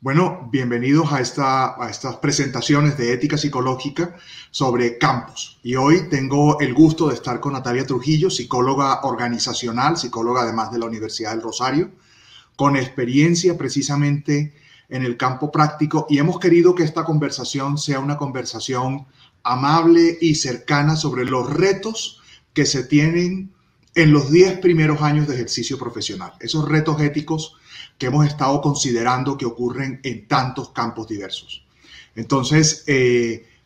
Bueno, bienvenidos a estas presentaciones de ética psicológica sobre campos. Y hoy tengo el gusto de estar con Natalia Trujillo, psicóloga organizacional, psicóloga además de la Universidad del Rosario, con experiencia precisamente en el campo práctico, y hemos querido que esta conversación sea una conversación amable y cercana sobre los retos que se tienen en los 10 primeros años de ejercicio profesional, esos retos éticos que hemos estado considerando que ocurren en tantos campos diversos. Entonces,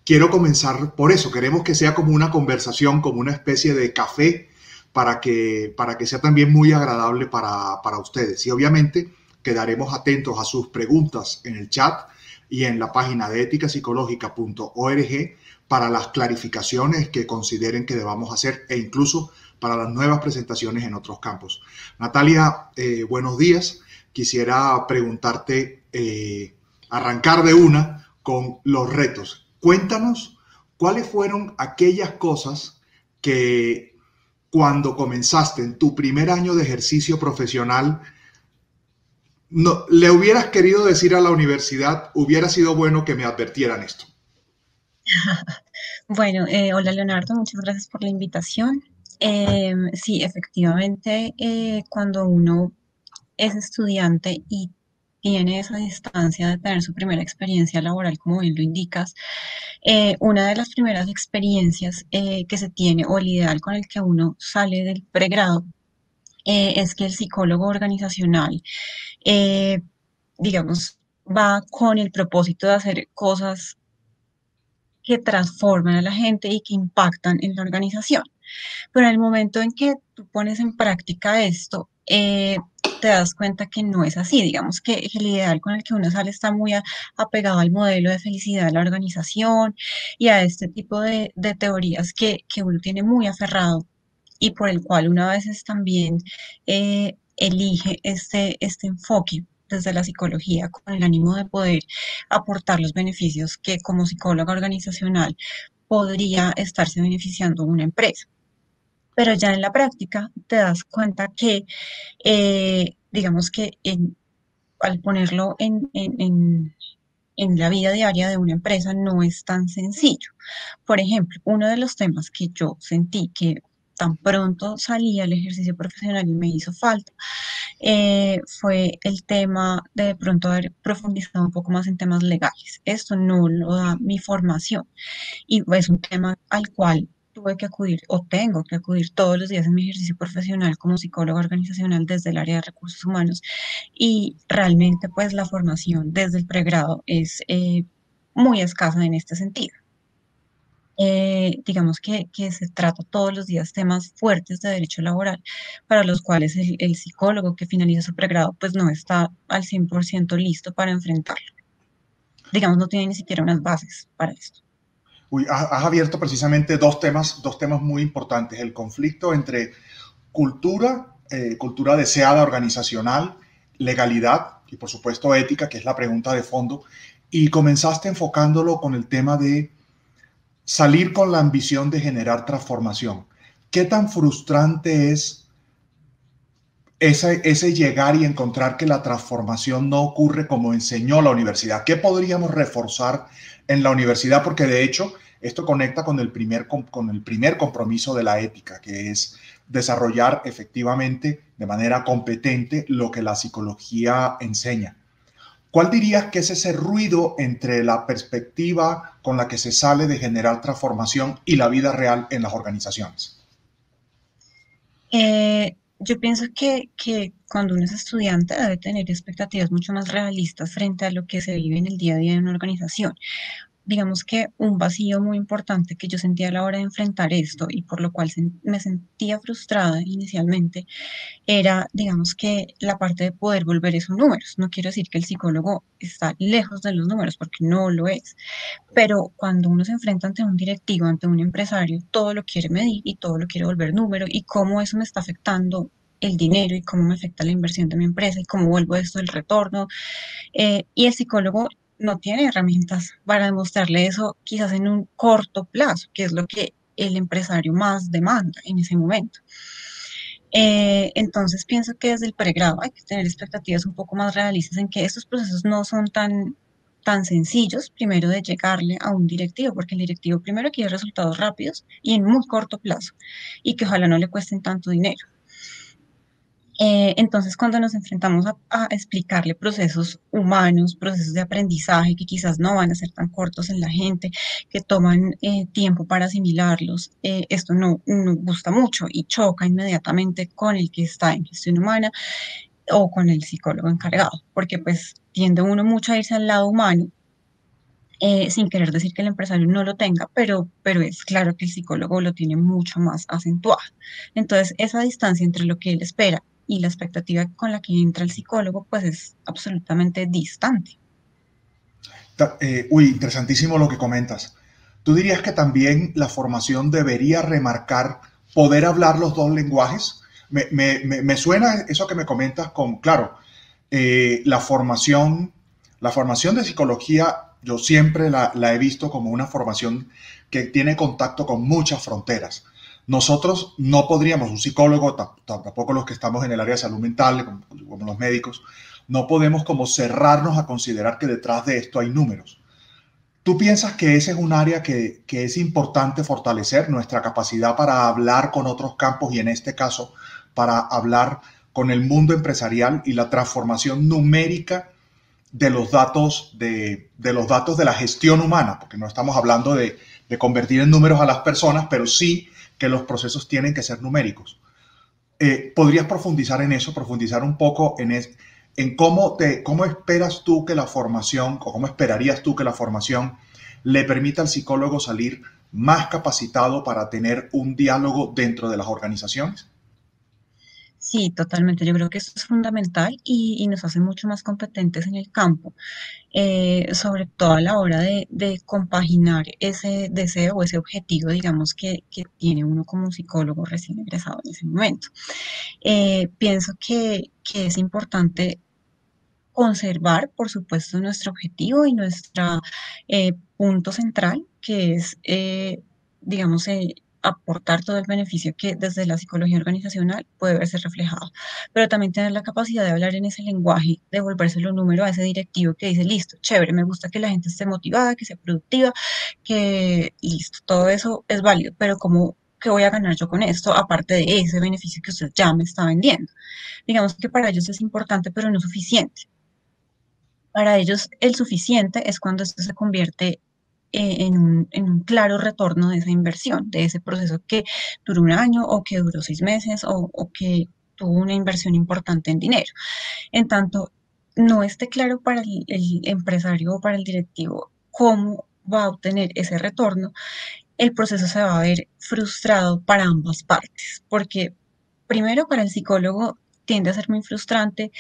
quiero comenzar por eso. Queremos que sea como una conversación, como una especie de café, para que sea también muy agradable para ustedes. Y obviamente quedaremos atentos a sus preguntas en el chat y en la página de éticapsicológica.org para las clarificaciones que consideren que debamos hacer e incluso para las nuevas presentaciones en otros campos. Natalia, buenos días. Quisiera preguntarte, arrancar de una con los retos. Cuéntanos cuáles fueron aquellas cosas que cuando comenzaste en tu primer año de ejercicio profesional, no, le hubieras querido decir a la universidad, hubiera sido bueno que me advirtieran esto. Bueno, hola Leonardo, muchas gracias por la invitación. Sí, efectivamente, cuando uno es estudiante y tiene esa distancia de tener su primera experiencia laboral, como bien lo indicas, una de las primeras experiencias que se tiene o el ideal con el que uno sale del pregrado es que el psicólogo organizacional, eh, digamos, va con el propósito de hacer cosas que transforman a la gente y que impactan en la organización. Pero en el momento en que tú pones en práctica esto, te das cuenta que no es así. Digamos que el ideal con el que uno sale está muy apegado al modelo de felicidad de la organización y a este tipo de teorías que uno tiene muy aferrado y por el cual una veces también elige este enfoque desde la psicología con el ánimo de poder aportar los beneficios que como psicóloga organizacional podría estarse beneficiando una empresa. Pero ya en la práctica te das cuenta que, digamos que al ponerlo en la vida diaria de una empresa no es tan sencillo. Por ejemplo, uno de los temas que yo sentí que tan pronto salí al ejercicio profesional y me hizo falta, fue el tema de pronto haber profundizado un poco más en temas legales. Esto no lo da mi formación y es un tema al cual tuve que acudir o tengo que acudir todos los días en mi ejercicio profesional como psicóloga organizacional desde el área de recursos humanos y realmente pues la formación desde el pregrado es muy escasa en este sentido. Digamos que se trata todos los días temas fuertes de derecho laboral para los cuales el psicólogo que finaliza su pregrado pues no está al 100% listo para enfrentarlo. Digamos, no tiene ni siquiera unas bases para esto. Uy, has abierto precisamente dos temas muy importantes, el conflicto entre cultura deseada organizacional, legalidad y por supuesto ética, que es la pregunta de fondo, y comenzaste enfocándolo con el tema de salir con la ambición de generar transformación. ¿Qué tan frustrante es ese llegar y encontrar que la transformación no ocurre como enseñó la universidad? ¿Qué podríamos reforzar en la universidad? Porque de hecho esto conecta con el primer compromiso de la ética, que es desarrollar efectivamente de manera competente lo que la psicología enseña. ¿Cuál dirías que es ese ruido entre la perspectiva con la que se sale de generar transformación y la vida real en las organizaciones? Yo pienso que cuando uno es estudiante debe tener expectativas mucho más realistas frente a lo que se vive en el día a día de una organización. Digamos que un vacío muy importante que yo sentía a la hora de enfrentar esto y por lo cual me sentía frustrada inicialmente era, digamos que la parte de poder volver esos números. No quiero decir que el psicólogo está lejos de los números porque no lo es, pero cuando uno se enfrenta ante un directivo, ante un empresario, todo lo quiere medir y todo lo quiere volver número y cómo eso me está afectando el dinero y cómo me afecta la inversión de mi empresa y cómo vuelvo esto el retorno. Y el psicólogo no tiene herramientas para demostrarle eso quizás en un corto plazo, que es lo que el empresario más demanda en ese momento. Entonces pienso que desde el pregrado hay que tener expectativas un poco más realistas en que estos procesos no son tan sencillos, primero de llegarle a un directivo, porque el directivo primero quiere resultados rápidos y en muy corto plazo, y que ojalá no le cuesten tanto dinero. Entonces, cuando nos enfrentamos a explicarle procesos humanos, procesos de aprendizaje que quizás no van a ser tan cortos en la gente, que toman tiempo para asimilarlos, esto no gusta mucho y choca inmediatamente con el que está en gestión humana o con el psicólogo encargado, porque pues tiende uno mucho a irse al lado humano, sin querer decir que el empresario no lo tenga, pero es claro que el psicólogo lo tiene mucho más acentuado. Entonces, esa distancia entre lo que él espera y la expectativa con la que entra el psicólogo, pues es absolutamente distante. Interesantísimo lo que comentas. ¿Tú dirías que también la formación debería remarcar poder hablar los dos lenguajes? Me suena eso que me comentas con, claro, la formación de psicología, yo siempre la he visto como una formación que tiene contacto con muchas fronteras. Nosotros no podríamos, un psicólogo, tampoco los que estamos en el área de salud mental, como los médicos, no podemos como cerrarnos a considerar que detrás de esto hay números. ¿Tú piensas que ese es un área que es importante fortalecer, nuestra capacidad para hablar con otros campos y en este caso para hablar con el mundo empresarial y la transformación numérica de los datos de la gestión humana? Porque no estamos hablando de convertir en números a las personas, pero sí que los procesos tienen que ser numéricos. ¿Podrías profundizar en eso, profundizar un poco en cómo esperas tú que la formación, o cómo esperarías tú que la formación le permita al psicólogo salir más capacitado para tener un diálogo dentro de las organizaciones? Sí, totalmente. Yo creo que eso es fundamental y nos hace mucho más competentes en el campo, sobre todo a la hora de compaginar ese deseo o ese objetivo, digamos, que tiene uno como psicólogo recién egresado en ese momento. Pienso que es importante conservar, por supuesto, nuestro objetivo y nuestro punto central, que es, digamos, aportar todo el beneficio que desde la psicología organizacional puede verse reflejado, pero también tener la capacidad de hablar en ese lenguaje, de volvérselo número a ese directivo que dice, listo, chévere, me gusta que la gente esté motivada, que sea productiva, que listo, todo eso es válido, pero ¿cómo, qué voy a ganar yo con esto, aparte de ese beneficio que usted ya me está vendiendo? Digamos que para ellos es importante, pero no suficiente. Para ellos el suficiente es cuando esto se convierte en un claro retorno de esa inversión, de ese proceso que duró un año o que duró 6 meses o que tuvo una inversión importante en dinero. En tanto, no esté claro para el empresario o para el directivo cómo va a obtener ese retorno, el proceso se va a ver frustrado para ambas partes, porque primero para el psicólogo tiende a ser muy frustrante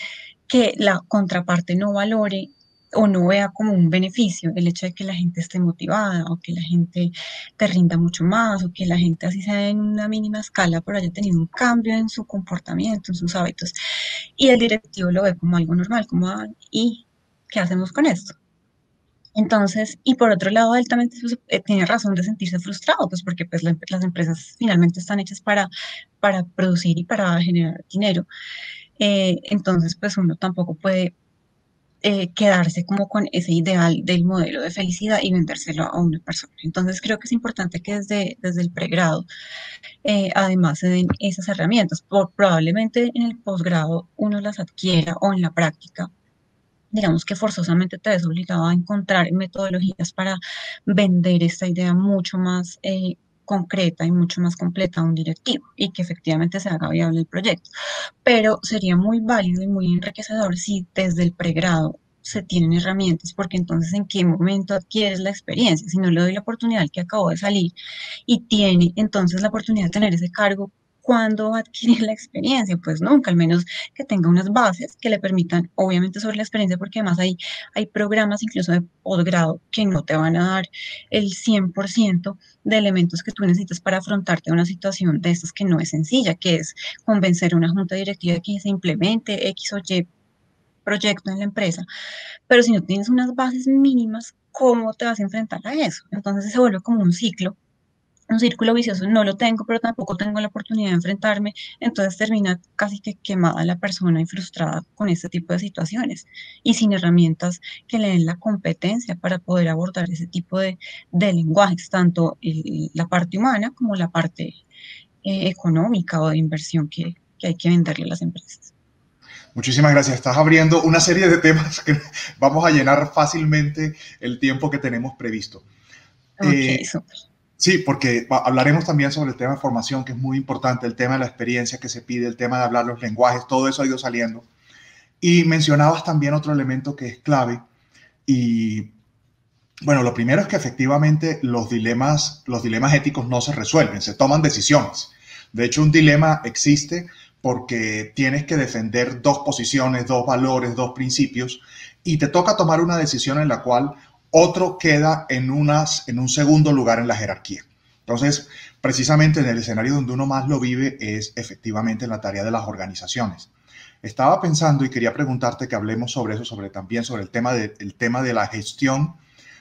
que la contraparte no valore o no vea como un beneficio el hecho de que la gente esté motivada o que la gente te rinda mucho más o que la gente así sea en una mínima escala pero haya tenido un cambio en su comportamiento, en sus hábitos. Y el directivo lo ve como algo normal, como, "Ah, ¿y qué hacemos con esto?". Entonces, y por otro lado, él también pues, tiene razón de sentirse frustrado, pues porque pues, las empresas finalmente están hechas para producir y para generar dinero. Entonces, pues uno tampoco puede quedarse como con ese ideal del modelo de felicidad y vendérselo a una persona. Entonces creo que es importante que desde el pregrado además se den esas herramientas. Probablemente en el posgrado uno las adquiera o en la práctica. Digamos que forzosamente te ves obligado a encontrar metodologías para vender esta idea mucho más concreta y mucho más completa a un directivo y que efectivamente se haga viable el proyecto, pero sería muy válido y muy enriquecedor si desde el pregrado se tienen herramientas, porque entonces en qué momento adquieres la experiencia, si no le doy la oportunidad al que acabó de salir y tiene entonces la oportunidad de tener ese cargo, ¿cuándo va a adquirir la experiencia? Pues nunca, al menos que tenga unas bases que le permitan, obviamente sobre la experiencia, porque además hay programas incluso de posgrado que no te van a dar el 100% de elementos que tú necesitas para afrontarte a una situación de estas que no es sencilla, que es convencer a una junta directiva de que se implemente X o Y proyecto en la empresa, pero si no tienes unas bases mínimas, ¿cómo te vas a enfrentar a eso? Entonces se vuelve como un ciclo un círculo vicioso, no lo tengo, pero tampoco tengo la oportunidad de enfrentarme, entonces termina casi que quemada la persona y frustrada con este tipo de situaciones y sin herramientas que le den la competencia para poder abordar ese tipo de lenguajes, tanto la parte humana como la parte económica o de inversión que hay que venderle a las empresas. Muchísimas gracias. Estás abriendo una serie de temas que vamos a llenar fácilmente el tiempo que tenemos previsto. Ok, Eh, súper. sí, porque hablaremos también sobre el tema de formación, que es muy importante, el tema de la experiencia que se pide, el tema de hablar los lenguajes, todo eso ha ido saliendo. Y mencionabas también otro elemento que es clave. Y bueno, lo primero es que efectivamente los dilemas éticos no se resuelven, se toman decisiones. De hecho, un dilema existe porque tienes que defender dos posiciones, dos valores, dos principios, y te toca tomar una decisión en la cual otro queda en un segundo lugar en la jerarquía. Entonces, precisamente en el escenario donde uno más lo vive es efectivamente en la tarea de las organizaciones. Estaba pensando y quería preguntarte que hablemos sobre eso, también sobre el tema de la gestión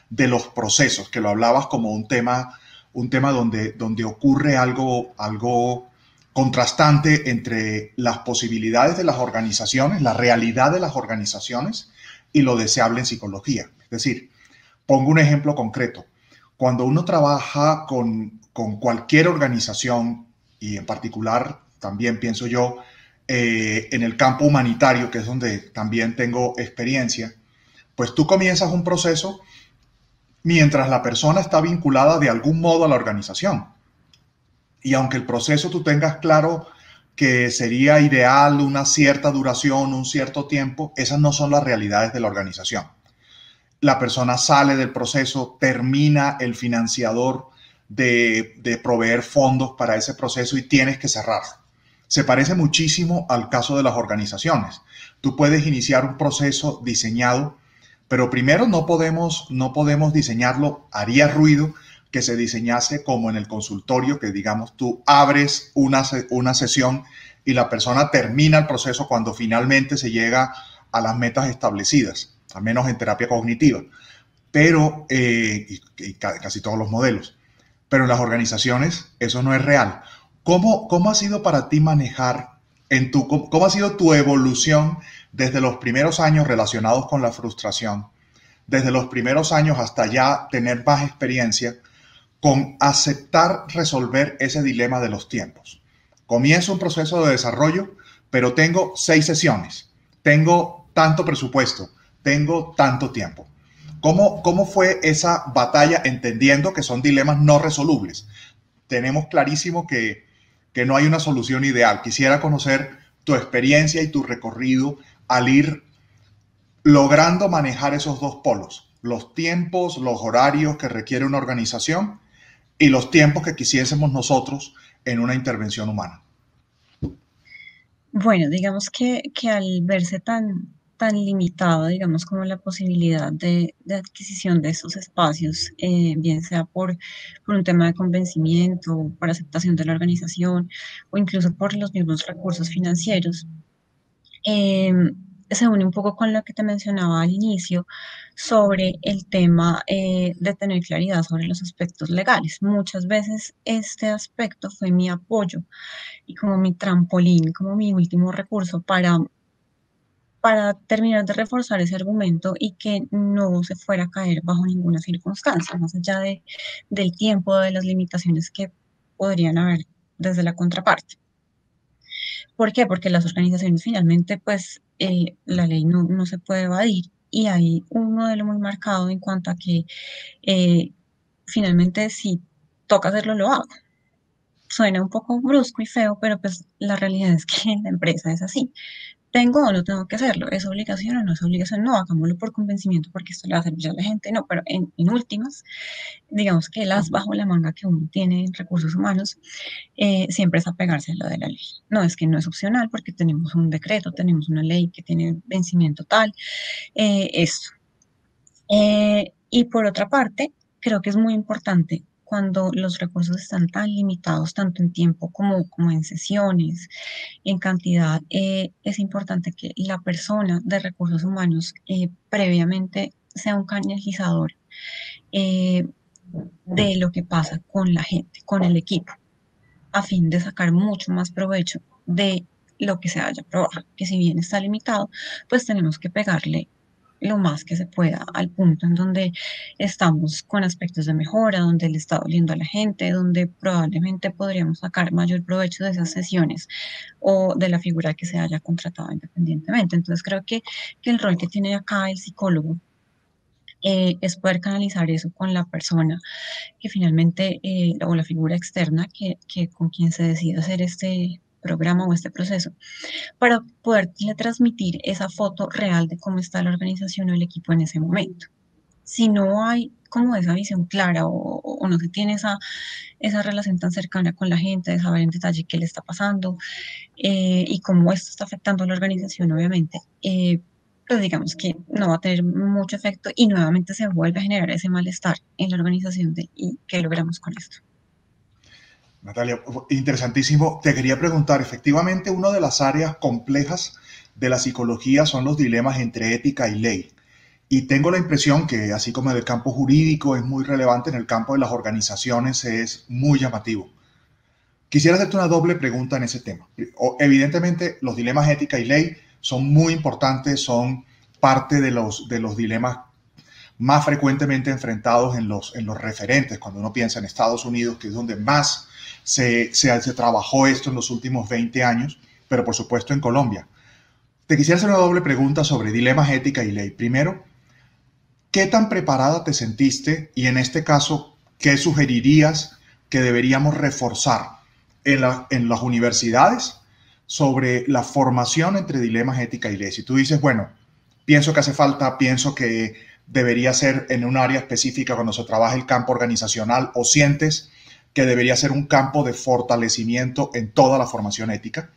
de los procesos, que lo hablabas como un tema donde ocurre algo contrastante entre las posibilidades de las organizaciones, la realidad de las organizaciones y lo deseable en psicología. Es decir, pongo un ejemplo concreto. Cuando uno trabaja con cualquier organización, y en particular también pienso yo en el campo humanitario, que es donde también tengo experiencia, pues tú comienzas un proceso mientras la persona está vinculada de algún modo a la organización. Y aunque el proceso tú tengas claro que sería ideal una cierta duración, un cierto tiempo, esas no son las realidades de la organización. La persona sale del proceso, termina el financiador de proveer fondos para ese proceso y tienes que cerrar. Se parece muchísimo al caso de las organizaciones. Tú puedes iniciar un proceso diseñado, pero primero no podemos diseñarlo, haría ruido que se diseñase como en el consultorio, que digamos tú abres una sesión y la persona termina el proceso cuando finalmente se llega a las metas establecidas, al menos en terapia cognitiva, pero y casi todos los modelos. Pero en las organizaciones eso no es real. ¿Cómo ha sido para ti manejar cómo ha sido tu evolución desde los primeros años relacionados con la frustración, desde los primeros años hasta ya tener más experiencia con aceptar resolver ese dilema de los tiempos? Comienzo un proceso de desarrollo, pero tengo 6 sesiones, tengo tanto presupuesto, tengo tanto tiempo. ¿Cómo fue esa batalla entendiendo que son dilemas no resolubles? Tenemos clarísimo que no hay una solución ideal. Quisiera conocer tu experiencia y tu recorrido al ir logrando manejar esos dos polos, los tiempos, los horarios que requiere una organización y los tiempos que quisiésemos nosotros en una intervención humana. Bueno, digamos que al verse tan limitado, digamos, como la posibilidad de adquisición de esos espacios, bien sea por un tema de convencimiento, por aceptación de la organización o incluso por los mismos recursos financieros, se une un poco con lo que te mencionaba al inicio sobre el tema de tener claridad sobre los aspectos legales. Muchas veces este aspecto fue mi apoyo y como mi trampolín, como mi último recurso para terminar de reforzar ese argumento y que no se fuera a caer bajo ninguna circunstancia, más allá del tiempo, de las limitaciones que podrían haber desde la contraparte. ¿Por qué? Porque las organizaciones finalmente, pues la ley no se puede evadir y hay un modelo muy marcado en cuanto a que eh, finalmente si toca hacerlo, lo hago. Suena un poco brusco y feo, pero pues la realidad es que la empresa es así. ¿Tengo o no tengo que hacerlo? ¿Es obligación o no es obligación? No, hagámoslo por convencimiento porque esto le va a servir a la gente. No, pero en últimas, digamos que las bajo la manga que uno tiene en recursos humanos siempre es apegarse a lo de la ley. No, es que no es opcional porque tenemos un decreto, tenemos una ley que tiene vencimiento tal, esto. Y por otra parte, creo que es muy importante cuando los recursos están tan limitados, tanto en tiempo como en sesiones, en cantidad, es importante que la persona de recursos humanos previamente sea un canalizador, eh, de lo que pasa con la gente, con el equipo, a fin de sacar mucho más provecho de lo que se haya probado, que si bien está limitado, pues tenemos que pegarle lo más que se pueda al punto en donde estamos con aspectos de mejora, donde le está doliendo a la gente, donde probablemente podríamos sacar mayor provecho de esas sesiones o de la figura que se haya contratado independientemente. Entonces creo que el rol que tiene acá el psicólogo es poder canalizar eso con la persona que finalmente, o la figura externa que con quien se decide hacer este programa o este proceso, para poderle transmitir esa foto real de cómo está la organización o el equipo en ese momento. Si no hay como esa visión clara o no se tiene esa relación tan cercana con la gente, de saber en detalle qué le está pasando y cómo esto está afectando a la organización, obviamente, pues digamos que no va a tener mucho efecto y nuevamente se vuelve a generar ese malestar en la organización de y qué logramos con esto. Natalia, interesantísimo. Te quería preguntar, efectivamente, una de las áreas complejas de la psicología son los dilemas entre ética y ley. Y tengo la impresión que, así como en el campo jurídico es muy relevante, en el campo de las organizaciones es muy llamativo. Quisiera hacerte una doble pregunta en ese tema. Evidentemente, los dilemas ética y ley son muy importantes, son parte de los dilemas más frecuentemente enfrentados en los referentes, cuando uno piensa en Estados Unidos, que es donde más se trabajó esto en los últimos 20 años, pero por supuesto en Colombia. Te quisiera hacer una doble pregunta sobre dilemas ética y ley. Primero, ¿qué tan preparada te sentiste? Y en este caso, ¿qué sugerirías que deberíamos reforzar en las universidades sobre la formación entre dilemas ética y ley? Si tú dices, bueno, pienso que hace falta, pienso que debería ser en un área específica cuando se trabaja el campo organizacional, o sientes que debería ser un campo de fortalecimiento en toda la formación ética.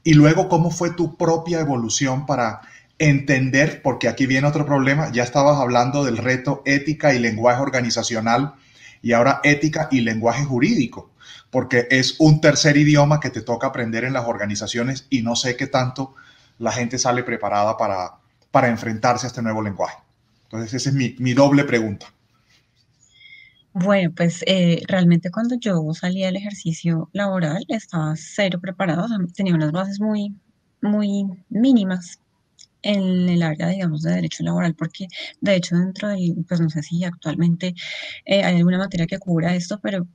Y luego, ¿cómo fue tu propia evolución para entender? Porque aquí viene otro problema. Ya estabas hablando del reto ética y lenguaje organizacional y ahora ética y lenguaje jurídico, porque es un tercer idioma que te toca aprender en las organizaciones y no sé qué tanto la gente sale preparada para enfrentarse a este nuevo lenguaje. Entonces, esa es mi doble pregunta. Bueno, pues realmente cuando yo salí del ejercicio laboral estaba cero preparada, o sea, tenía unas bases muy mínimas en el área, digamos, de derecho laboral, porque de hecho dentro del, pues no sé si actualmente hay alguna materia que cubra esto, pero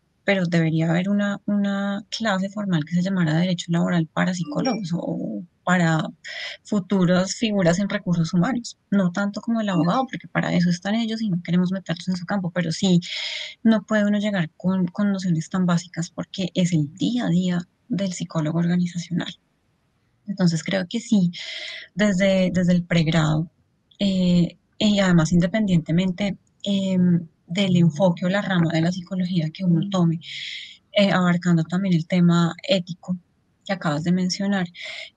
debería haber una clase formal que se llamara Derecho Laboral para psicólogos o para futuras figuras en recursos humanos, no tanto como el abogado, porque para eso están ellos y no queremos meterlos en su campo, pero sí no puede uno llegar con nociones tan básicas porque es el día a día del psicólogo organizacional. Entonces creo que sí, desde el pregrado, y además independientemente del enfoque o la rama de la psicología que uno tome, abarcando también el tema ético que acabas de mencionar,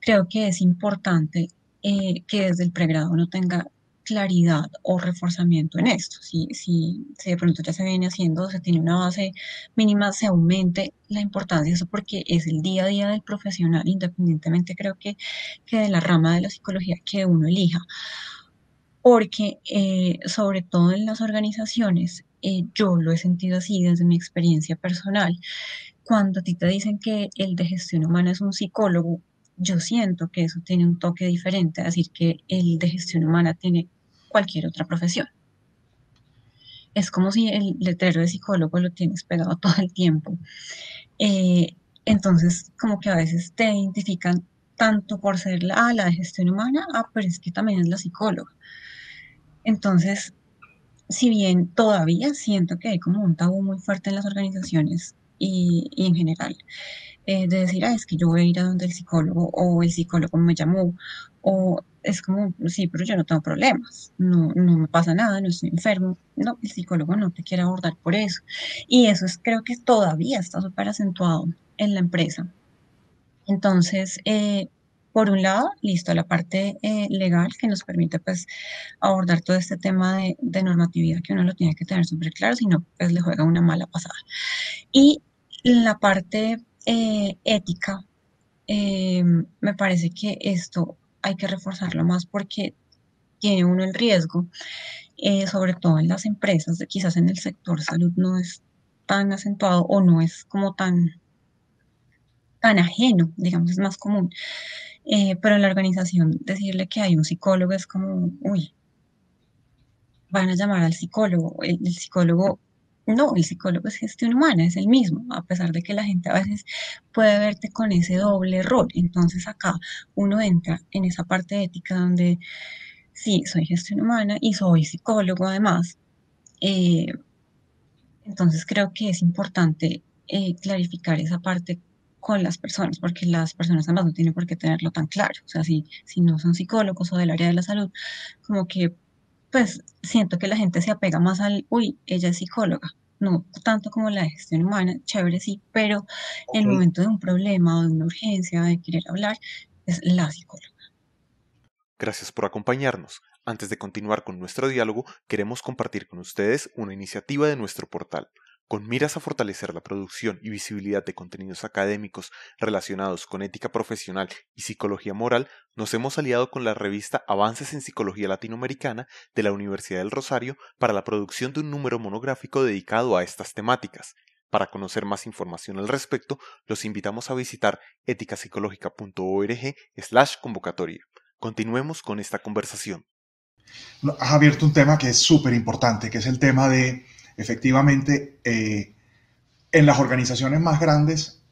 creo que es importante que desde el pregrado uno tenga claridad o reforzamiento en esto. Si de pronto ya se viene haciendo, se tiene una base mínima, se aumente la importancia de eso porque es el día a día del profesional, independientemente creo que de la rama de la psicología que uno elija, porque sobre todo en las organizaciones, yo lo he sentido así desde mi experiencia personal. Cuando a ti te dicen que el de gestión humana es un psicólogo, yo siento que eso tiene un toque diferente a decir que el de gestión humana tiene cualquier otra profesión. Es como si el letrero de psicólogo lo tienes pegado todo el tiempo. Eh, entonces, como que a veces te identifican tanto por ser la de gestión humana, pero es que también es la psicóloga. Entonces, si bien todavía siento que hay como un tabú muy fuerte en las organizaciones y en general, de decir, es que yo voy a ir a donde el psicólogo o el psicólogo me llamó, o es como, sí, pero yo no tengo problemas, no me pasa nada, no estoy enfermo. No, el psicólogo no te quiere abordar por eso. Y eso es, creo que todavía está súper acentuado en la empresa. Entonces, por un lado, listo, la parte legal que nos permite pues abordar todo este tema de normatividad que uno lo tiene que tener súper claro, si no, pues le juega una mala pasada. Y la parte ética, me parece que esto hay que reforzarlo más porque tiene uno el riesgo sobre todo en las empresas, quizás en el sector salud no es tan acentuado o no es como tan ajeno, digamos, es más común. Pero en la organización decirle que hay un psicólogo es como, uy, van a llamar al psicólogo. El psicólogo, no, el psicólogo es gestión humana, es el mismo, a pesar de que la gente a veces puede verte con ese doble rol. Entonces acá uno entra en esa parte ética donde sí, soy gestión humana y soy psicólogo además. Eh, entonces creo que es importante clarificar esa parte con las personas, porque las personas además no tienen por qué tenerlo tan claro. O sea, si no son psicólogos o del área de la salud, como que pues siento que la gente se apega más al, uy, ella es psicóloga, no tanto como la de gestión humana, chévere sí, pero en Ok. el momento de un problema o de una urgencia, de querer hablar, es la psicóloga. Gracias por acompañarnos. Antes de continuar con nuestro diálogo, queremos compartir con ustedes una iniciativa de nuestro portal. Con miras a fortalecer la producción y visibilidad de contenidos académicos relacionados con ética profesional y psicología moral, nos hemos aliado con la revista Avances en Psicología Latinoamericana de la Universidad del Rosario para la producción de un número monográfico dedicado a estas temáticas. Para conocer más información al respecto, los invitamos a visitar eticapsicológica.org/convocatoria. Continuemos con esta conversación. No, has abierto un tema que es súper importante, que es el tema de, efectivamente, en las organizaciones más grandes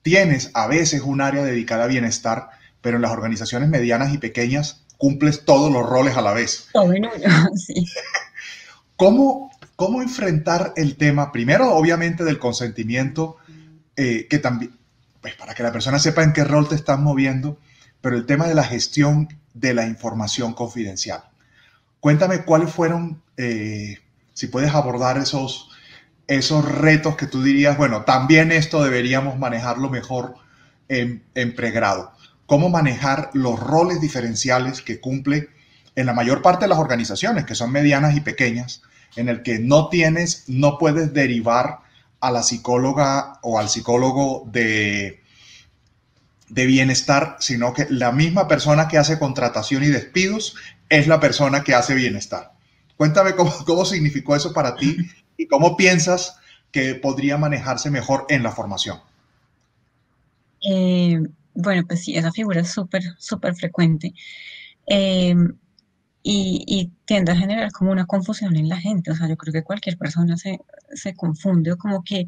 tienes a veces un área dedicada a bienestar, pero en las organizaciones medianas y pequeñas cumples todos los roles a la vez. Todo en uno, sí. ¿Cómo enfrentar el tema? Primero, obviamente, del consentimiento, que también, pues para que la persona sepa en qué rol te estás moviendo, pero el tema de la gestión de la información confidencial. Cuéntame cuáles fueron, si puedes abordar esos retos que tú dirías, bueno, también esto deberíamos manejarlo mejor en pregrado. ¿Cómo manejar los roles diferenciales que cumple en la mayor parte de las organizaciones, que son medianas y pequeñas, en el que no puedes derivar a la psicóloga o al psicólogo de bienestar, sino que la misma persona que hace contratación y despidos es la persona que hace bienestar? Cuéntame cómo significó eso para ti y cómo piensas que podría manejarse mejor en la formación. Eh, bueno, pues sí, esa figura es súper, súper frecuente. Eh, y tiende a generar como una confusión en la gente. O sea, yo creo que cualquier persona se confunde o como que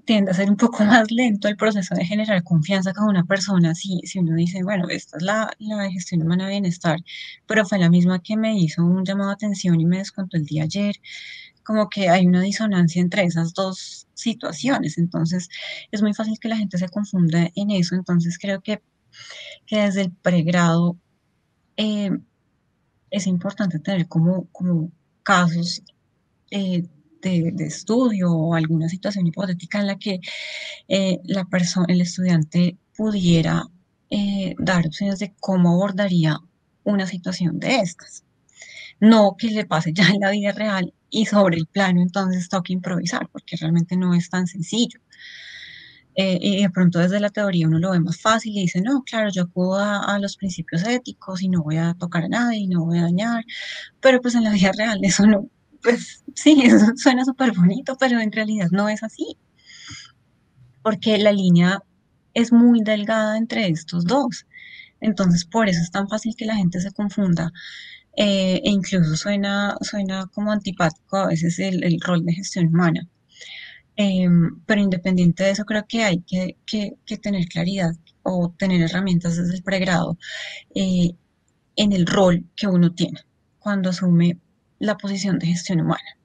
tiende a ser un poco más lento el proceso de generar confianza con una persona. Si uno dice, bueno, esta es la de gestión humana de bienestar, pero fue la misma que me hizo un llamado de atención y me descontó el día ayer, como que hay una disonancia entre esas dos situaciones. Entonces, es muy fácil que la gente se confunda en eso. Entonces, creo que desde el pregrado eh, es importante tener como casos de estudio o alguna situación hipotética en la que la persona, el estudiante pudiera dar opciones de cómo abordaría una situación de estas. No que le pase ya en la vida real y sobre el plano entonces toque improvisar, porque realmente no es tan sencillo. Y de pronto desde la teoría uno lo ve más fácil y dice, no, claro, yo acudo a los principios éticos y no voy a tocar a nadie y no voy a dañar, pero pues en la vida real eso no, pues sí, eso suena súper bonito, pero en realidad no es así, porque la línea es muy delgada entre estos dos. Entonces, por eso es tan fácil que la gente se confunda e incluso suena como antipático a veces el rol de gestión humana. Pero independiente de eso, creo que hay que tener claridad o tener herramientas desde el pregrado eh, en el rol que uno tiene cuando asume la posición de gestión humana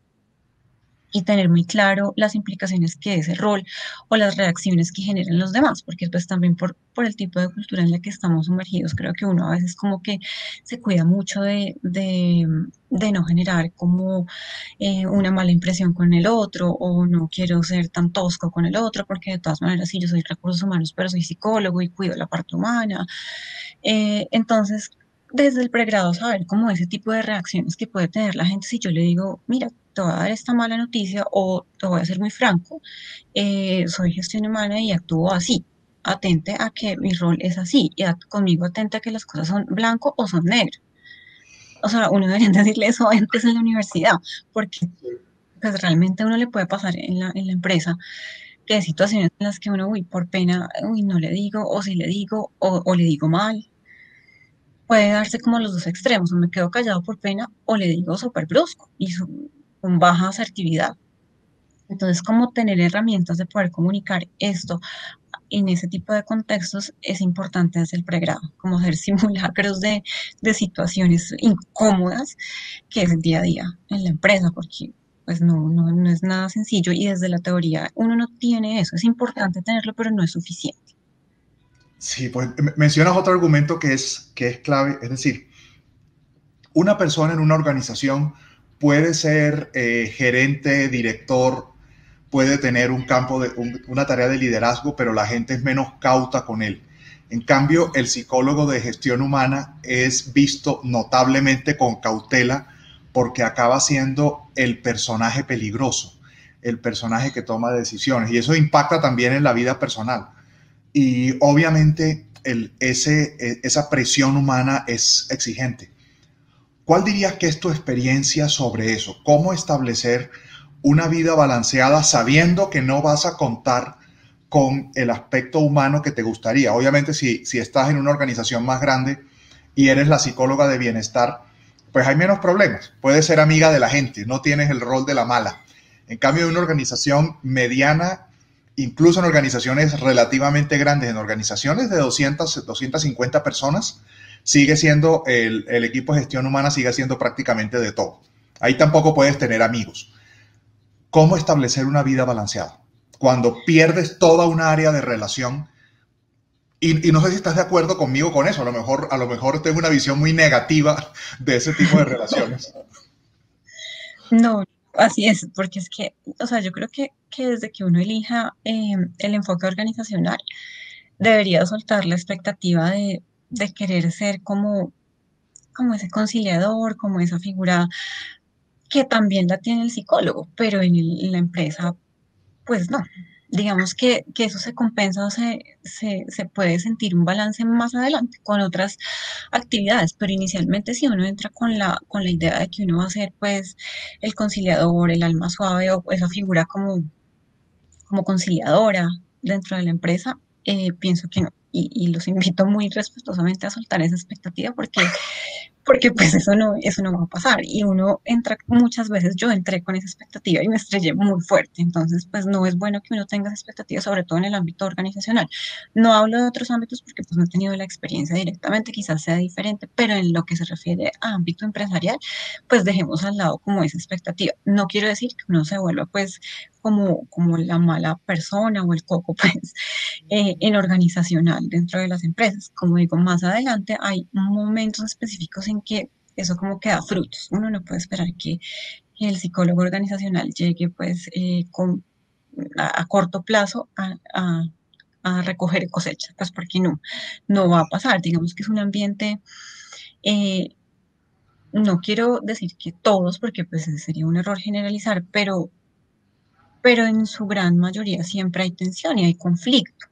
y tener muy claro las implicaciones que ese rol o las reacciones que generan los demás, porque pues también por el tipo de cultura en la que estamos sumergidos, creo que uno a veces como que se cuida mucho de no generar como una mala impresión con el otro o no quiero ser tan tosco con el otro, porque de todas maneras sí, yo soy recursos humanos, pero soy psicólogo y cuido la parte humana. Entonces, desde el pregrado saber cómo ese tipo de reacciones que puede tener la gente si yo le digo, mira, te voy a dar esta mala noticia o te voy a ser muy franco, soy gestión humana y actúo así. Atente a que mi rol es así y conmigo atente a que las cosas son blanco o son negro. o sea, uno debería decirle eso antes en la universidad, porque pues realmente a uno le puede pasar en la empresa que hay situaciones en las que uno, uy, por pena, uy, no le digo, o si le digo, o le digo mal. Puede darse como los dos extremos, o me quedo callado por pena, o le digo súper brusco y con baja asertividad. Entonces, como tener herramientas de poder comunicar esto en ese tipo de contextos es importante desde el pregrado, como hacer simulacros de situaciones incómodas que es el día a día en la empresa, porque pues no es nada sencillo y desde la teoría uno no tiene eso, es importante tenerlo, pero no es suficiente. Sí, pues mencionas otro argumento que es clave, es decir, una persona en una organización puede ser gerente, director, puede tener un campo una tarea de liderazgo, pero la gente es menos cauta con él. En cambio, el psicólogo de gestión humana es visto notablemente con cautela porque acaba siendo el personaje peligroso, el personaje que toma decisiones. Y eso impacta también en la vida personal. Y obviamente esa presión humana es exigente. ¿Cuál dirías que es tu experiencia sobre eso? ¿Cómo establecer una vida balanceada sabiendo que no vas a contar con el aspecto humano que te gustaría? Obviamente, si estás en una organización más grande y eres la psicóloga de bienestar, pues hay menos problemas. Puedes ser amiga de la gente, no tienes el rol de la mala. En cambio, en una organización mediana, incluso en organizaciones relativamente grandes, en organizaciones de 250 personas, sigue siendo el equipo de gestión humana, sigue siendo prácticamente de todo. Ahí tampoco puedes tener amigos. ¿Cómo establecer una vida balanceada? Cuando pierdes toda una área de relación, y no sé si estás de acuerdo conmigo con eso, a lo mejor tengo una visión muy negativa de ese tipo de relaciones. No, así es, porque es que, o sea, yo creo que desde que uno elija el enfoque organizacional, debería soltar la expectativa de querer ser como ese conciliador, como esa figura que también la tiene el psicólogo, pero en la empresa, pues no. Digamos que eso se compensa o se puede sentir un balance más adelante con otras actividades, pero inicialmente si uno entra con la idea de que uno va a ser pues el conciliador, el alma suave o esa figura como conciliadora dentro de la empresa, pienso que no. Y los invito muy respetuosamente a soltar esa expectativa porque pues eso no va a pasar. Y uno entra muchas veces, yo entré con esa expectativa y me estrellé muy fuerte. Entonces, pues no es bueno que uno tenga esa expectativa, sobre todo en el ámbito organizacional. No hablo de otros ámbitos porque pues no he tenido la experiencia directamente, quizás sea diferente, pero en lo que se refiere a ámbito empresarial, pues dejemos al lado como esa expectativa. No quiero decir que uno se vuelva pues como la mala persona o el coco, pues en organizacional dentro de las empresas. Como digo, más adelante hay momentos específicos en que eso como que da frutos. Uno no puede esperar que el psicólogo organizacional llegue pues a corto plazo a recoger cosechas, pues porque no va a pasar. Digamos que es un ambiente, eh, no quiero decir que todos, porque pues sería un error generalizar, pero en su gran mayoría siempre hay tensión y hay conflicto,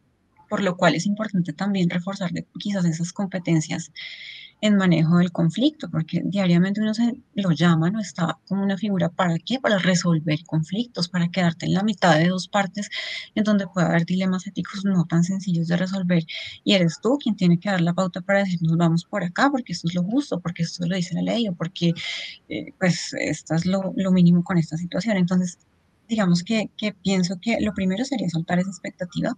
por lo cual es importante también reforzar quizás esas competencias en manejo del conflicto, porque diariamente uno se lo llama, no está como una figura para qué, para resolver conflictos, para quedarte en la mitad de dos partes en donde puede haber dilemas éticos no tan sencillos de resolver y eres tú quien tiene que dar la pauta para decir nos vamos por acá porque esto es lo justo, porque esto lo dice la ley o porque pues esto es lo mínimo con esta situación. Entonces, digamos que pienso que lo primero sería soltar esa expectativa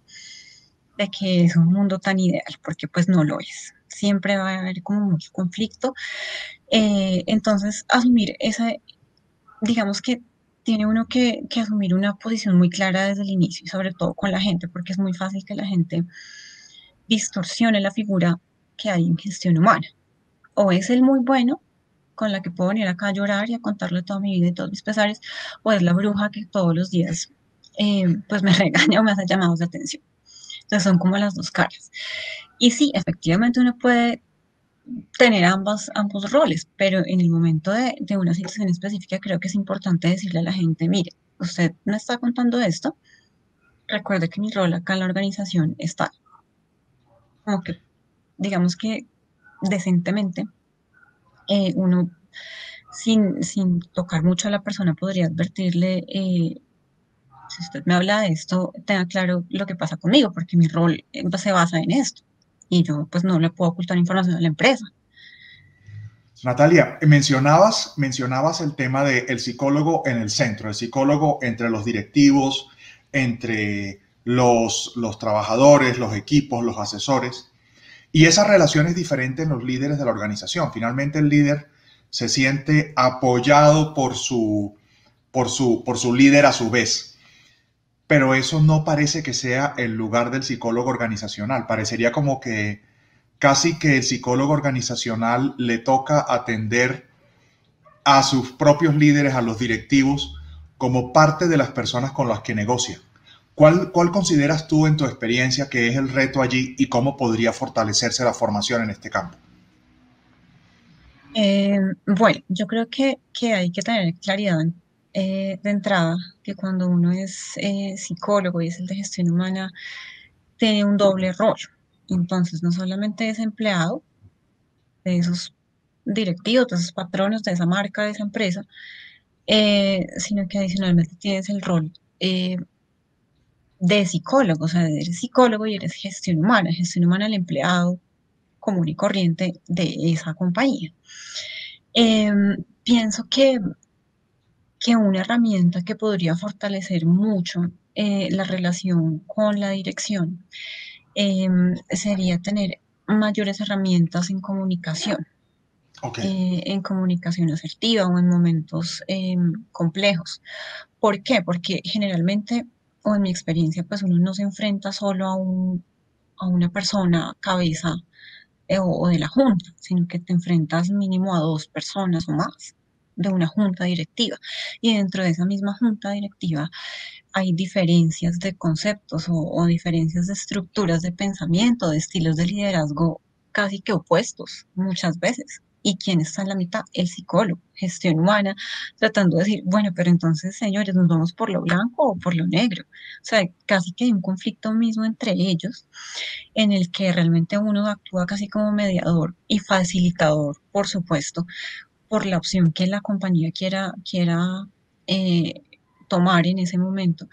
de que es un mundo tan ideal, porque pues no lo es. Siempre va a haber como mucho conflicto. Entonces, asumir esa, digamos que tiene uno que asumir una posición muy clara desde el inicio y sobre todo con la gente, porque es muy fácil que la gente distorsione la figura que hay en gestión humana. O es el muy bueno, con la que puedo venir acá a llorar y a contarle toda mi vida y todos mis pesares, o es la bruja que todos los días pues me regaña o me hace llamados de atención. Entonces son como las dos caras. Y sí, efectivamente uno puede tener ambos roles, pero en el momento de una situación específica creo que es importante decirle a la gente, mire, usted me está contando esto, recuerde que mi rol acá en la organización está como que, digamos que decentemente, uno sin tocar mucho a la persona, podría advertirle, si usted me habla de esto, tenga claro lo que pasa conmigo, porque mi rol se basa en esto. Y yo pues no le puedo ocultar información a la empresa. Natalia, mencionabas el tema del psicólogo en el centro, el psicólogo entre los directivos, entre los trabajadores, los equipos, los asesores. Y esa relación es diferente en los líderes de la organización. Finalmente el líder se siente apoyado por su líder a su vez. Pero eso no parece que sea el lugar del psicólogo organizacional. Parecería como que casi que el psicólogo organizacional le toca atender a sus propios líderes, a los directivos, como parte de las personas con las que negocia. ¿Cuál consideras tú en tu experiencia que es el reto allí y cómo podría fortalecerse la formación en este campo? Bueno, yo creo que hay que tener claridad de entrada, que cuando uno es psicólogo y es el de gestión humana, tiene un doble rol. Entonces, no solamente es empleado de esos directivos, de esos patronos, de esa marca, de esa empresa, sino que adicionalmente tienes el rol de psicólogo, o sea, eres psicólogo y eres gestión humana el empleado común y corriente de esa compañía. Pienso que una herramienta que podría fortalecer mucho la relación con la dirección sería tener mayores herramientas Ok, en comunicación asertiva o en momentos complejos. ¿Por qué? Porque generalmente, o en mi experiencia, pues uno no se enfrenta solo a una persona cabeza o de la junta, sino que te enfrentas mínimo a dos personas o más de una junta directiva. Y dentro de esa misma junta directiva hay diferencias de conceptos o diferencias de estructuras de pensamiento, de estilos de liderazgo casi que opuestos muchas veces. ¿Y quién está en la mitad? El psicólogo, gestión humana, tratando de decir, bueno, pero entonces, señores, ¿nos vamos por lo blanco o por lo negro? O sea, casi que hay un conflicto mismo entre ellos en el que realmente uno actúa casi como mediador y facilitador, por supuesto, por la opción que la compañía quiera eh, tomar en ese momento.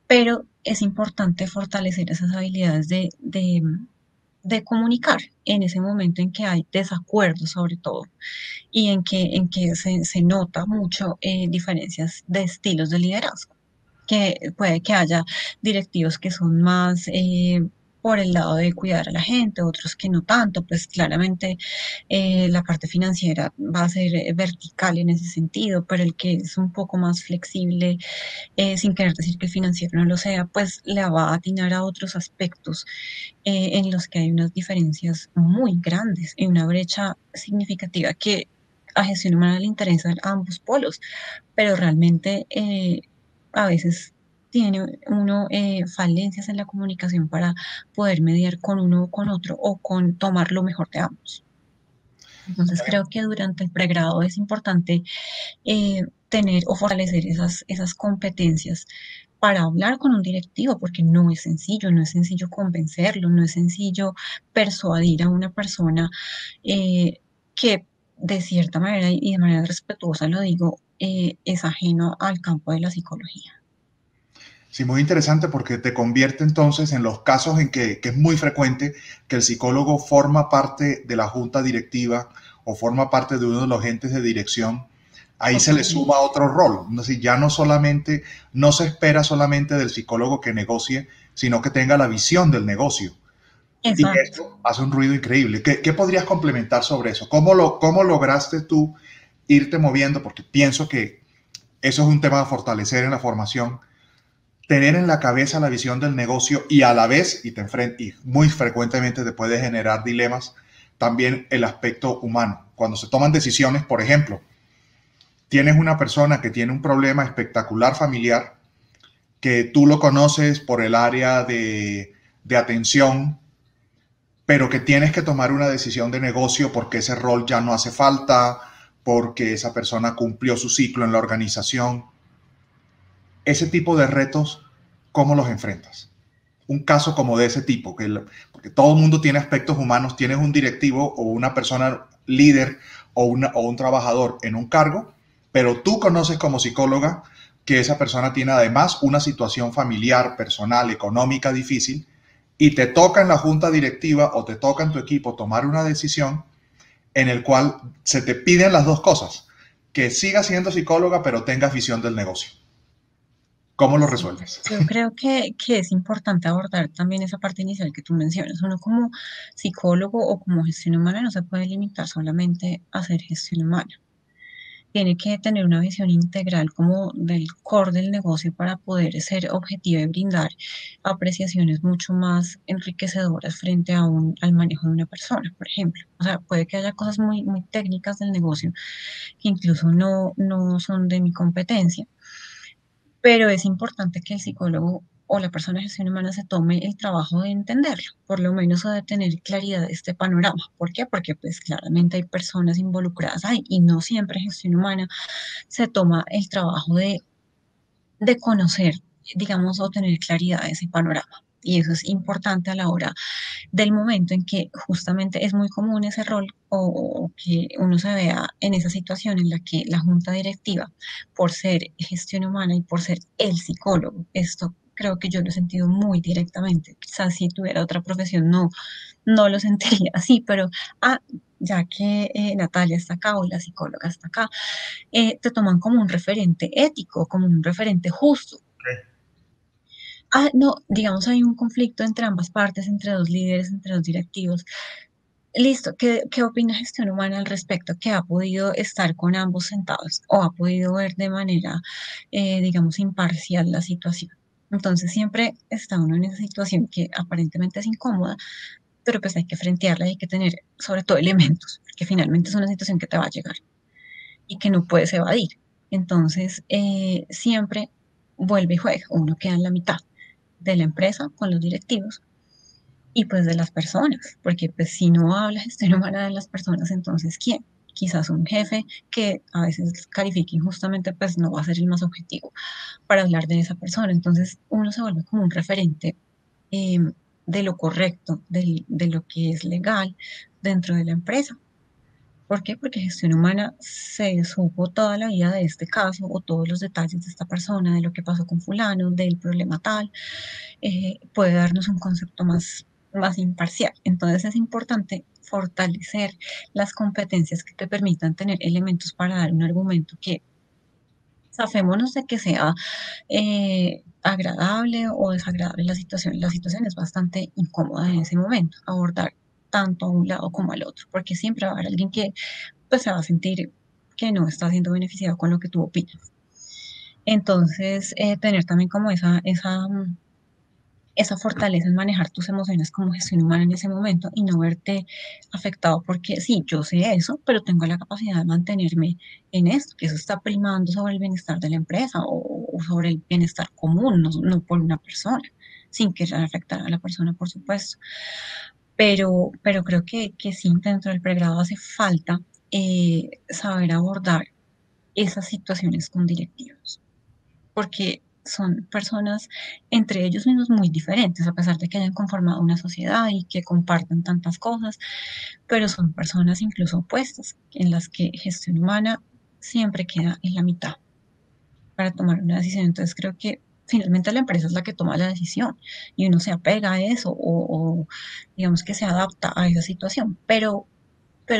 Pero es importante fortalecer esas habilidades de comunicar en ese momento en que hay desacuerdos sobre todo y en que se nota mucho diferencias de estilos de liderazgo, que puede que haya directivos que son más por el lado de cuidar a la gente, otros que no tanto, pues claramente la parte financiera va a ser vertical en ese sentido, pero el que es un poco más flexible, sin querer decir que el financiero no lo sea, pues le va a atinar a otros aspectos en los que hay unas diferencias muy grandes y una brecha significativa que a gestión humana le interesan ambos polos, pero realmente a veces tiene uno falencias en la comunicación para poder mediar con uno o con otro o con tomar lo mejor de ambos. Entonces creo que durante el pregrado es importante tener o fortalecer esas competencias para hablar con un directivo, porque no es sencillo convencerlo, no es sencillo persuadir a una persona que de cierta manera y de manera respetuosa lo digo, es ajeno al campo de la psicología. sí, muy interesante porque te convierte entonces en los casos en que es muy frecuente que el psicólogo forma parte de la junta directiva o forma parte de uno de los entes de dirección. Ahí se le suma Totalmente. otro rol. Es decir, ya no solamente, no se espera solamente del psicólogo que negocie, sino que tenga la visión del negocio. Y Exacto. esto hace un ruido increíble. ¿Qué podrías complementar sobre eso? ¿Cómo lograste tú irte moviendo? Porque pienso que eso es un tema a fortalecer en la formación, tener en la cabeza la visión del negocio y a la vez, y muy frecuentemente te puede generar dilemas, también el aspecto humano. Cuando se toman decisiones, por ejemplo, tienes una persona que tiene un problema espectacular familiar, que tú lo conoces por el área de atención, pero que tienes que tomar una decisión de negocio porque ese rol ya no hace falta, porque esa persona cumplió su ciclo en la organización. Ese tipo de retos, ¿cómo los enfrentas? Un caso como de ese tipo, porque todo el mundo tiene aspectos humanos, tienes un directivo o una persona líder o un trabajador en un cargo, pero tú conoces como psicóloga que esa persona tiene además una situación familiar, personal, económica difícil, y te toca en la junta directiva o te toca en tu equipo tomar una decisión en el cual se te piden las dos cosas, que sigas siendo psicóloga pero tengas visión del negocio. ¿Cómo lo Sí, resuelves? yo creo que es importante abordar también esa parte inicial que tú mencionas. Uno como psicólogo o como gestión humana no se puede limitar solamente a hacer gestión humana. Tiene que tener una visión integral como del core del negocio para poder ser objetiva y brindar apreciaciones mucho más enriquecedoras frente a al manejo de una persona, por ejemplo. O sea, puede que haya cosas muy, muy técnicas del negocio que incluso no son de mi competencia, pero es importante que el psicólogo o la persona de gestión humana se tome el trabajo de entenderlo, por lo menos o de tener claridad de este panorama. ¿Por qué? Porque pues claramente hay personas involucradas ahí y no siempre gestión humana se toma el trabajo de conocer, digamos, o tener claridad de ese panorama. Y eso es importante a la hora del momento en que justamente es muy común ese rol o que uno se vea en esa situación en la que la junta directiva, por ser gestión humana y por ser el psicólogo, esto creo que yo lo he sentido muy directamente. Quizás si tuviera otra profesión no lo sentiría así, pero ya que Natalia está acá o la psicóloga está acá, te toman como un referente ético, como un referente justo. No, digamos, hay un conflicto entre ambas partes, entre dos líderes, entre dos directivos. Listo, ¿qué opina gestión humana al respecto? ¿Que ha podido estar con ambos sentados o ha podido ver de manera, digamos, imparcial la situación? Entonces siempre está uno en esa situación que aparentemente es incómoda, pero pues hay que frentearla y hay que tener sobre todo elementos, porque finalmente es una situación que te va a llegar y que no puedes evadir. Entonces, siempre vuelve y juega, uno queda en la mitad de la empresa con los directivos y pues de las personas, porque pues si no habla gestión humana de las personas, entonces ¿quién? Quizás un jefe que a veces califique injustamente, pues no va a ser el más objetivo para hablar de esa persona. Entonces uno se vuelve como un referente eh, de lo correcto, de lo que es legal dentro de la empresa. ¿Por qué? Porque gestión humana se supo toda la vida de este caso o todos los detalles de esta persona, de lo que pasó con fulano, del problema tal, puede darnos un concepto más imparcial. Entonces es importante fortalecer las competencias que te permitan tener elementos para dar un argumento que zafémonos de que sea agradable o desagradable la situación. La situación es bastante incómoda en ese momento, abordar tanto a un lado como al otro, porque siempre va a haber alguien que pues se va a sentir que no está siendo beneficiado con lo que tú opinas. Entonces, tener también como esa fortaleza en manejar tus emociones como gestión humana en ese momento y no verte afectado porque sí, yo sé eso, pero tengo la capacidad de mantenerme en esto, que eso está primando sobre el bienestar de la empresa o sobre el bienestar común, no por una persona, sin querer afectar a la persona, por supuesto. Pero creo que sí, dentro del pregrado hace falta saber abordar esas situaciones con directivos, porque son personas entre ellos mismos muy diferentes, a pesar de que hayan conformado una sociedad y que compartan tantas cosas, pero son personas incluso opuestas, en las que gestión humana siempre queda en la mitad para tomar una decisión. Entonces creo que finalmente la empresa es la que toma la decisión y uno se apega a eso o digamos que se adapta a esa situación, pero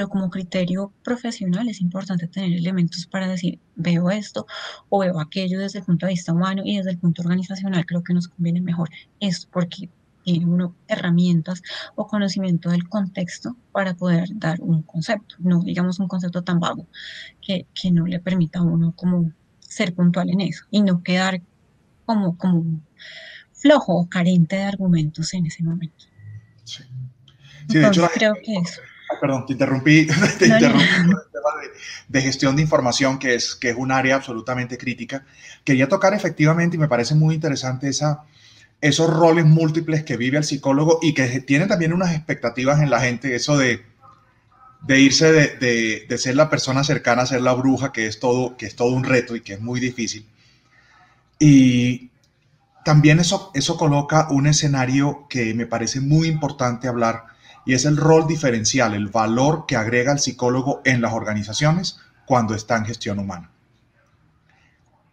como criterio profesional es importante tener elementos para decir, veo esto o veo aquello desde el punto de vista humano y desde el punto organizacional creo que nos conviene mejor esto porque tiene uno herramientas o conocimiento del contexto para poder dar un concepto, no digamos un concepto tan vago que no le permita a uno como ser puntual en eso y no quedar como flojo o carente de argumentos en ese momento. Sí, sí, de hecho, Entonces creo que eso. perdón, te interrumpí, te No, interrumpí con el tema de gestión de información, que es un área absolutamente crítica. Quería tocar efectivamente, y me parece muy interesante esos roles múltiples que vive el psicólogo y que tiene también unas expectativas en la gente, eso de irse de ser la persona cercana a ser la bruja, que es todo un reto y que es muy difícil. Y también eso coloca un escenario que me parece muy importante hablar, y es el rol diferencial, el valor que agrega el psicólogo en las organizaciones cuando está en gestión humana.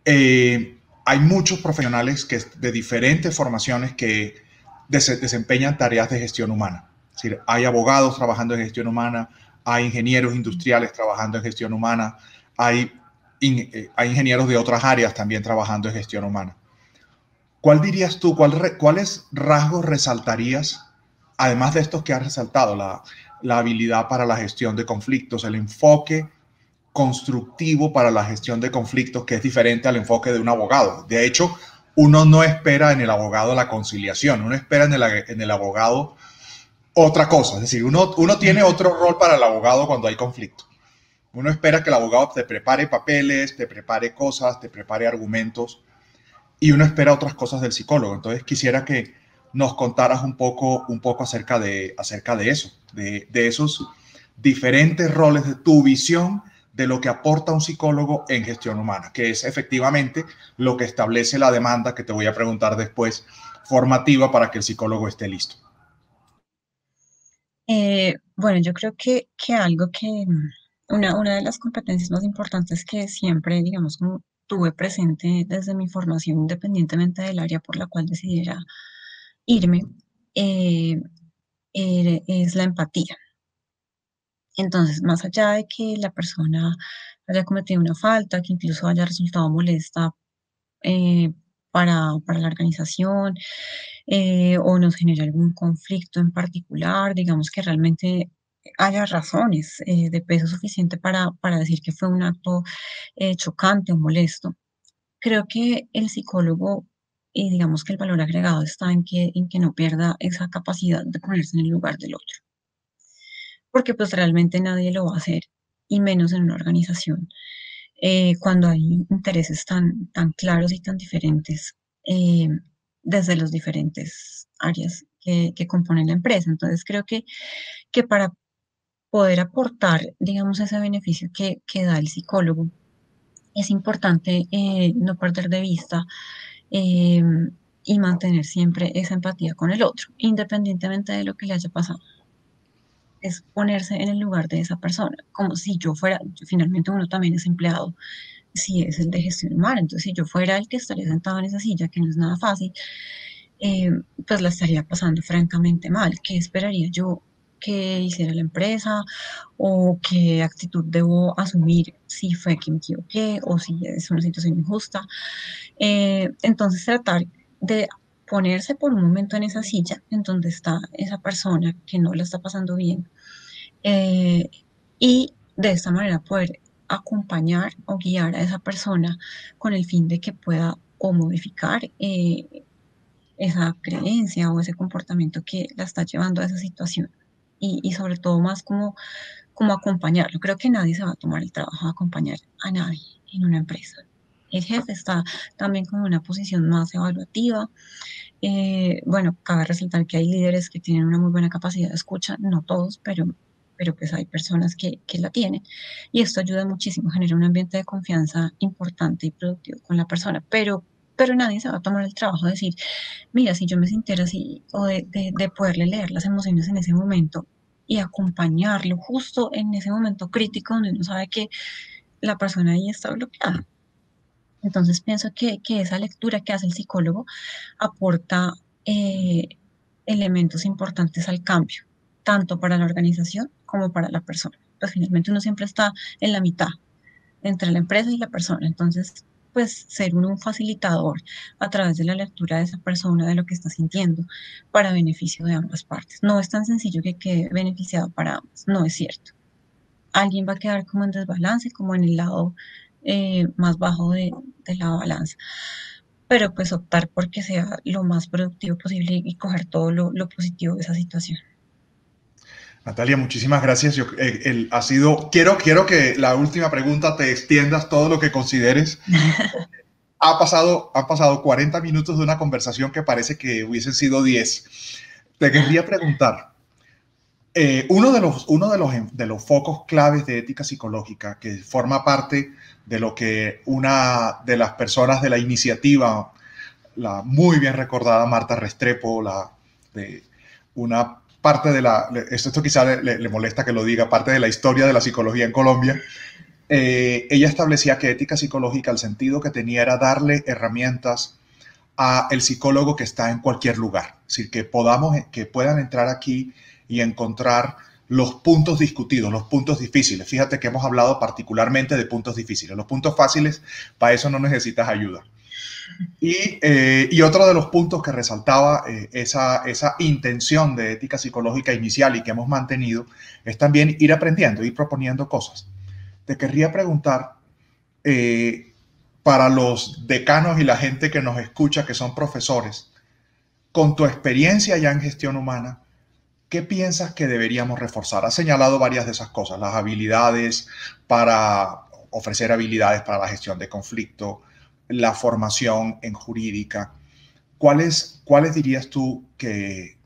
Hay muchos profesionales de diferentes formaciones que desempeñan tareas de gestión humana. Es decir, hay abogados trabajando en gestión humana, hay ingenieros industriales trabajando en gestión humana, hay ingenieros de otras áreas también trabajando en gestión humana. ¿Cuál dirías tú, cuáles rasgos resaltarías, además de estos que has resaltado, la habilidad para la gestión de conflictos, el enfoque constructivo para la gestión de conflictos, que es diferente al enfoque de un abogado? De hecho, uno no espera en el abogado la conciliación, uno espera en el abogado otra cosa. Es decir, uno tiene otro rol para el abogado cuando hay conflicto. Uno espera que el abogado te prepare papeles, te prepare cosas, te prepare argumentos, y uno espera otras cosas del psicólogo. Entonces quisiera que nos contaras un poco acerca de eso, de esos diferentes roles, de tu visión de lo que aporta un psicólogo en gestión humana, que es efectivamente lo que establece la demanda, que te voy a preguntar después, formativa para que el psicólogo esté listo. Bueno, yo creo que algo que, una de las competencias más importantes que siempre, digamos, como tuve presente desde mi formación, independientemente del área por la cual decidiera irme, eh, es la empatía. Entonces, más allá de que la persona haya cometido una falta, que incluso haya resultado molesta eh, para la organización, o nos genere algún conflicto en particular, digamos que realmente haya razones de peso suficiente para decir que fue un acto chocante o molesto. Creo que el psicólogo, y digamos que el valor agregado está en que no pierda esa capacidad de ponerse en el lugar del otro, porque pues realmente nadie lo va a hacer, y menos en una organización, cuando hay intereses tan claros y tan diferentes eh, desde los diferentes áreas que componen la empresa. Entonces creo que para poder aportar, digamos, ese beneficio que da el psicólogo, es importante no perder de vista eh, y mantener siempre esa empatía con el otro, independientemente de lo que le haya pasado. Es ponerse en el lugar de esa persona, como si yo fuera, finalmente uno también es empleado, si es el de gestión humana, entonces si yo fuera el que estaría sentado en esa silla, que no es nada fácil, eh, pues la estaría pasando francamente mal. ¿Qué esperaría yo que hiciera la empresa, o qué actitud debo asumir si fue que me equivoqué o si es una situación injusta? Entonces tratar de ponerse por un momento en esa silla en donde está esa persona que no la está pasando bien, eh, y de esta manera poder acompañar o guiar a esa persona con el fin de que pueda o modificar esa creencia o ese comportamiento que la está llevando a esa situación. Y sobre todo más como acompañarlo. Creo que nadie se va a tomar el trabajo de acompañar a nadie en una empresa. El jefe está también con una posición más evaluativa. Bueno, cabe resaltar que hay líderes que tienen una muy buena capacidad de escucha, no todos, pero pues hay personas que la tienen, y esto ayuda muchísimo, genera un ambiente de confianza importante y productivo con la persona, pero nadie se va a tomar el trabajo de decir, mira, si yo me sintiera así, o de poderle leer las emociones en ese momento y acompañarlo justo en ese momento crítico donde uno sabe que la persona ahí está bloqueada. Entonces pienso que esa lectura que hace el psicólogo aporta eh, elementos importantes al cambio, tanto para la organización como para la persona. Pues finalmente uno siempre está en la mitad entre la empresa y la persona. Entonces, pues ser uno un facilitador a través de la lectura de esa persona, de lo que está sintiendo, para beneficio de ambas partes. No es tan sencillo que quede beneficiado para ambas, no es cierto. Alguien va a quedar como en desbalance, como en el lado más bajo de la balanza, pero pues optar porque sea lo más productivo posible y coger todo lo positivo de esa situación. Natalia, muchísimas gracias. Quiero que la última pregunta te extiendas todo lo que consideres. Han pasado 40 minutos de una conversación que parece que hubiesen sido 10. Te querría preguntar, uno de los focos claves de ética psicológica, que forma parte de lo que una de las personas de la iniciativa, la muy bien recordada Marta Restrepo, de una parte de esto quizá le molesta que lo diga, parte de la historia de la psicología en Colombia. Ella establecía que ética psicológica, el sentido que tenía era darle herramientas a el psicólogo que está en cualquier lugar. Es decir, que puedan entrar aquí y encontrar los puntos discutidos, los puntos difíciles. Fíjate que hemos hablado particularmente de puntos difíciles. Los puntos fáciles, para eso no necesitas ayuda. Y otro de los puntos que resaltaba esa intención de ética psicológica inicial y que hemos mantenido es también ir aprendiendo, ir proponiendo cosas. Te querría preguntar, para los decanos y la gente que nos escucha, que son profesores, con tu experiencia ya en gestión humana, ¿qué piensas que deberíamos reforzar? Has señalado varias de esas cosas, las habilidades para ofrecer habilidades para la gestión de conflicto, la formación en jurídica. ¿Cuáles dirías tú que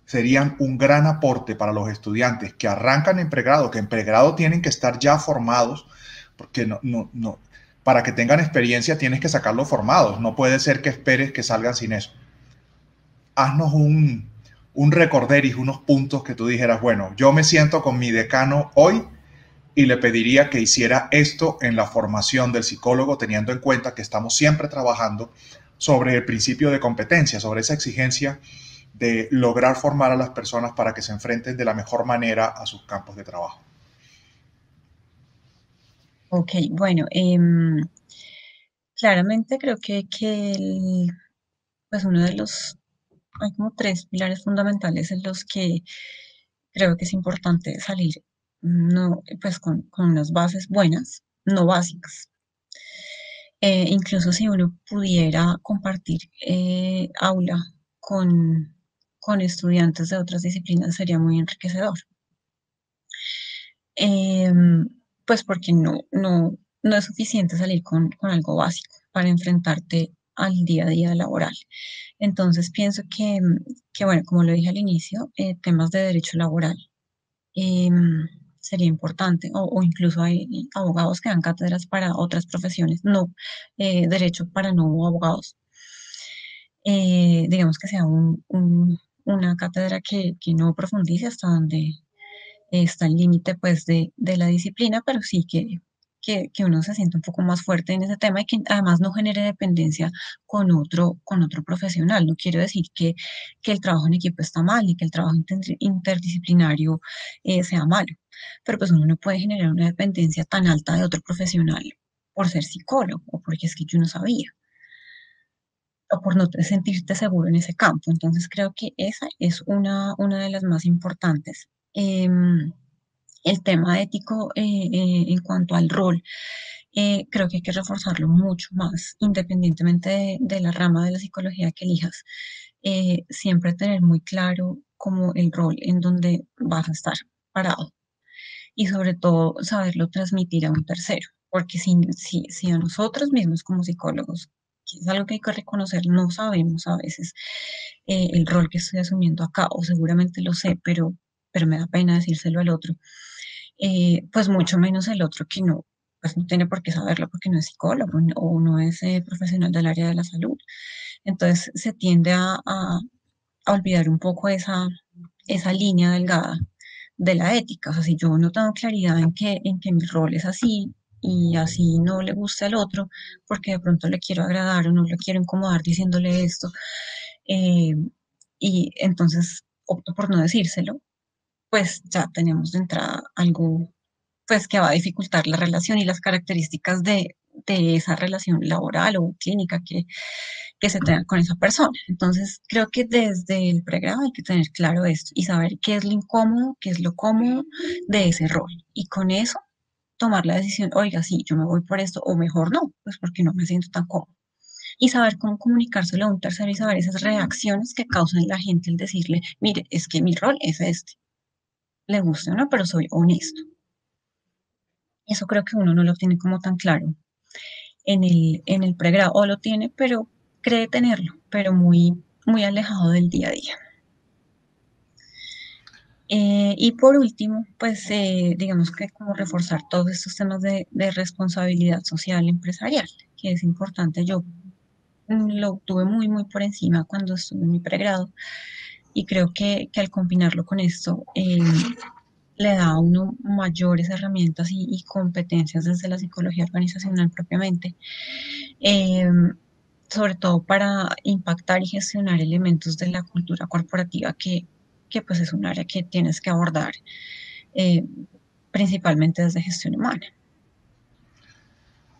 serían un gran aporte para los estudiantes que arrancan en pregrado, que en pregrado tienen que estar ya formados, porque para que tengan experiencia tienes que sacarlos formados, no puede ser que esperes que salgan sin eso? Haznos un recorderis, unos puntos que tú dijeras, bueno, yo me siento con mi decano hoy y le pediría que hiciera esto en la formación del psicólogo, teniendo en cuenta que estamos siempre trabajando sobre el principio de competencia, sobre esa exigencia de lograr formar a las personas para que se enfrenten de la mejor manera a sus campos de trabajo. Ok, bueno, claramente creo que pues uno de los, hay como tres pilares fundamentales en los que creo que es importante salir, no, pues con unas bases buenas, no básicas. Incluso si uno pudiera compartir aula con, con estudiantes de otras disciplinas sería muy enriquecedor. Pues porque no es suficiente salir con algo básico para enfrentarte al día a día laboral. Entonces pienso que bueno, como lo dije al inicio, temas de derecho laboral sería importante, o incluso hay abogados que dan cátedras para otras profesiones, no derecho para no abogados. Digamos que sea una cátedra que no profundice hasta donde está el límite pues de la disciplina, pero sí que uno se siente un poco más fuerte en ese tema y que además no genere dependencia con otro profesional. No quiero decir que el trabajo en equipo está mal y que el trabajo interdisciplinario sea malo, pero pues uno no puede generar una dependencia tan alta de otro profesional por ser psicólogo o porque es que yo no sabía o por no sentirte seguro en ese campo. Entonces creo que esa es una de las más importantes. El tema ético en cuanto al rol, creo que hay que reforzarlo mucho más, independientemente de la rama de la psicología que elijas. Siempre tener muy claro como el rol en donde vas a estar parado y sobre todo saberlo transmitir a un tercero, porque si a nosotros mismos como psicólogos, que es algo que hay que reconocer, no sabemos a veces el rol que estoy asumiendo acá, o seguramente lo sé, pero me da pena decírselo al otro, pues mucho menos el otro que no, pues no tiene por qué saberlo porque no es psicólogo o no es profesional del área de la salud. Entonces se tiende a olvidar un poco esa línea delgada de la ética. O sea, si yo no tengo claridad en que mi rol es así y así no le gusta al otro, porque de pronto le quiero agradar o no le quiero incomodar diciéndole esto, eh, y entonces opto por no decírselo, pues ya tenemos de entrada algo pues que va a dificultar la relación y las características de esa relación laboral o clínica que se tenga con esa persona. Entonces, creo que desde el pregrado hay que tener claro esto y saber qué es lo incómodo, qué es lo cómodo de ese rol. Y con eso tomar la decisión, oiga, sí, yo me voy por esto o mejor no, pues porque no me siento tan cómodo. Y saber cómo comunicárselo a un tercero y saber esas reacciones que causan la gente al decirle, mire, es que mi rol es este, le guste o no, pero soy honesto. Eso creo que uno no lo tiene como tan claro en el pregrado, o lo tiene, pero cree tenerlo, pero muy alejado del día a día. Y por último, pues digamos que como reforzar todos estos temas de responsabilidad social empresarial, que es importante. Yo lo tuve muy por encima cuando estuve en mi pregrado, y creo que al combinarlo con esto, le da a uno mayores herramientas y competencias desde la psicología organizacional propiamente, eh, sobre todo para impactar y gestionar elementos de la cultura corporativa que pues es un área que tienes que abordar eh, principalmente desde gestión humana.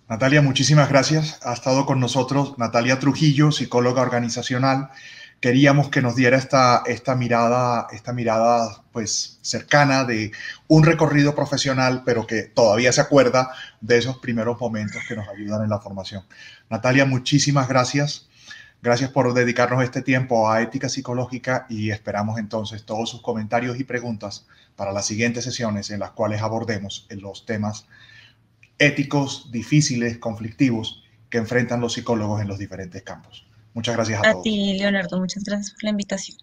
Natalia, muchísimas gracias. Ha estado con nosotros Natalia Trujillo, psicóloga organizacional. Queríamos que nos diera esta mirada pues cercana de un recorrido profesional, pero que todavía se acuerda de esos primeros momentos que nos ayudan en la formación. Natalia, muchísimas gracias. Gracias por dedicarnos este tiempo a ética psicológica y esperamos entonces todos sus comentarios y preguntas para las siguientes sesiones en las cuales abordemos los temas éticos, difíciles, conflictivos que enfrentan los psicólogos en los diferentes campos. Muchas gracias a A todos. ti, Leonardo, muchas gracias por la invitación.